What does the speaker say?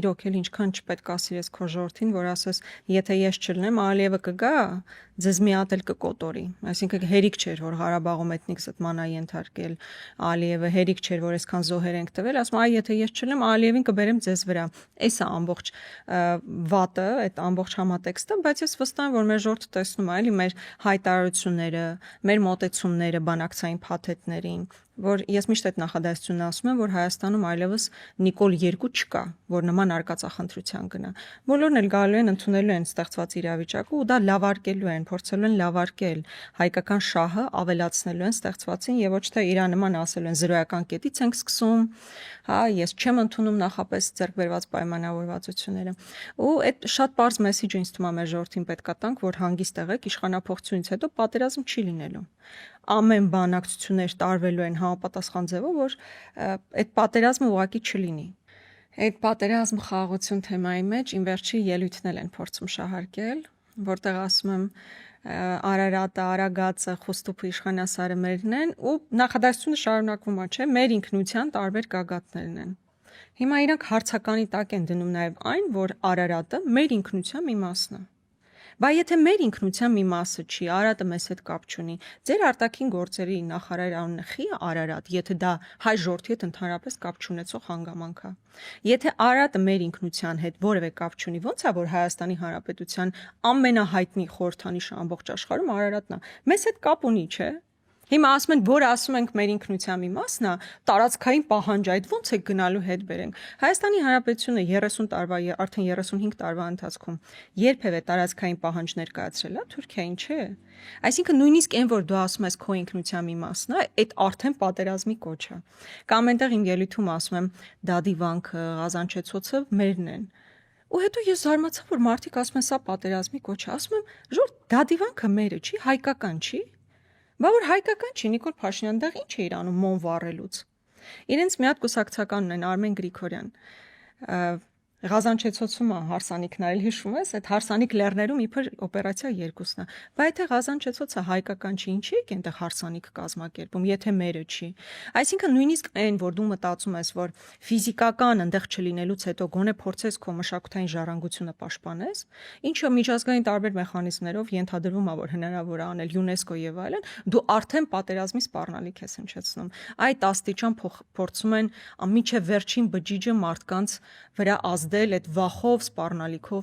իրոք էլ ինչքան չպետք է սիրես քո ժողովրդին, որ ասես, եթե ես չլնեմ, Ալիևը կգա, ձեզ մի հատ էլ կկոտորի։ Այսինքն հերիք չէր, որ Ղարաբաղում էթնիկ զտման է ենթարկել Ալիևը, հերիք չէր, որ այսքան զոհեր ենք տվել, ասում այ եթե ես չլնեմ, Ալիևին կբերեմ ձեզ վրա։ Էս է ամբողջ վատը, այդ ամբողջ համատեքստը, բայց ես վստահ եմ, որ մեր ժողովուրդը տեսնում է, էլի մեր հայտարարությունները, մեր մոտեցումները բանակցային փաթեթներին, որ ես միշտ այդ նախադասությունն ասում եմ, որ Հայաստանում այլևս Նիկոլ 2 չկա, որ նման արկածախնդրության գնա։ Բոլորն էլ գալու են ընդունելու են ստեղծված իրավիճակը ու դա լավարկելու են, փորձելու են լավարկել հայկական շահը, ավելացնելու են ստեղծվածին եւ ոչ թե իրա նման ասելու են զրոյական կետից ենք սկսում, հա, ես չեմ ընդունում նախապես ձեռք բերված պայմանավորվածությունները։ Ու այդ շատ པարզ մեսիջը ինձ թվում է մեր ժողովրդին պետքա տանք, որ հանգիստ եղեք, իշխանափոխությունից հետո պատերազմ չի լինելու։ Ամեն բանակցություններ տարվելու են համապատասխան ձևով, որ այդ պատերազմը ուղղակի չլինի։ Այդ պատերազմ խաղաղություն թեմայի մեջ իմ վերջի ելույթն էլ են փորձում շահարկել, որտեղ ասում եմ Արարատը, Արագածը, Խոստուփը, Իշխանասարը մերն են ու նախադասությունը շարունակվում է, չէ՞, մեր ինքնության տարբեր գագաթներն են։ Հիմա իրանք հարցականի տակ են դնում նաև այն, որ Արարատը մեր ինքնության մի մասն է։ Բա եթե մեր ինքնության մի մասը չի, Արարատը մեզ հետ կապ չունի, ձեր արտաքին գործերի նախարար անունը խի է Արարատ, եթե դա հայ ժողովրդի հետ ընդհանրապես կապ չունեցող հանգամանք է։ Եթե Արարատը մեր ինքնության հետ որևէ կապ չունի, ո՞նց է որ Հայաստանի Հանրապետության ամենահայտնի խորհրդանիշը ամբողջ աշխարհում Արարատն է։ Մեզ հետ կապ ունի, չէ՞։ Հիմա ասում են, որ ասում ենք մեր ինքնության մի մասն է, տարածքային պահանջ այդ ո՞նց է գնալու հետ բերենք։ Հայաստանի Հանրապետությունը 30 տարվա, արդեն 35 տարվա ընթացքում երբևէ տարածքային պահանջ ներկայացրել է Թուրքիային, չէ։ Այսինքն նույնիսկ այն, որ դու ասում ես քո ինքնության մի մասն է, այդ արդեն պատերազմի կոչ է։ Կամ այնտեղ իմ ելույթում ասում եմ Դադիվանքը, Ղազանչեցոցը մերն են։ Ու հետո ես զարմացա, որ մարդիկ ասում են սա պատերազմի կոչ է, ասում եմ, ժողովուրդ, Դադիվանքը մերը չի, հայկական չի։ Բա որ հայկական չի, Նիկոլ Փաշինյան դեռ ինչ է իր անում մոն վառելուց։ Իրենց մի հատ կուսակցական ունեն Արմեն Գրիգորյան։ Ղազանչեցոցում է հարսանիքն այլ հիշում ես, այդ հարսանիք լեռներում իբր օպերացիա 2-ն է։ Բայց եթե Ղազանչեցոցը հայկական չի, ինչի՞ եք այնտեղ հարսանիք կազմակերպում, եթե մերը չի։ Այսինքն նույնիսկ այն, որ դու մտածում ես, որ ֆիզիկական այնտեղ չլինելուց հետո գոնե փորձես քո մշակութային ժառանգությունը պաշտպանես, ինչը միջազգային տարբեր մեխանիզմներով ենթադրվում է, որ հնարավոր է անել ՅՈՒՆԵՍԿՕ եւ այլն, դու արդեն պատերազմի սպառնալիք ես հնչեցնում։ Այդ աստիճան փորձում են մինչև վերջին բջիջը մարդկանց վրա ազդել այդ վախով, սպառնալիքով,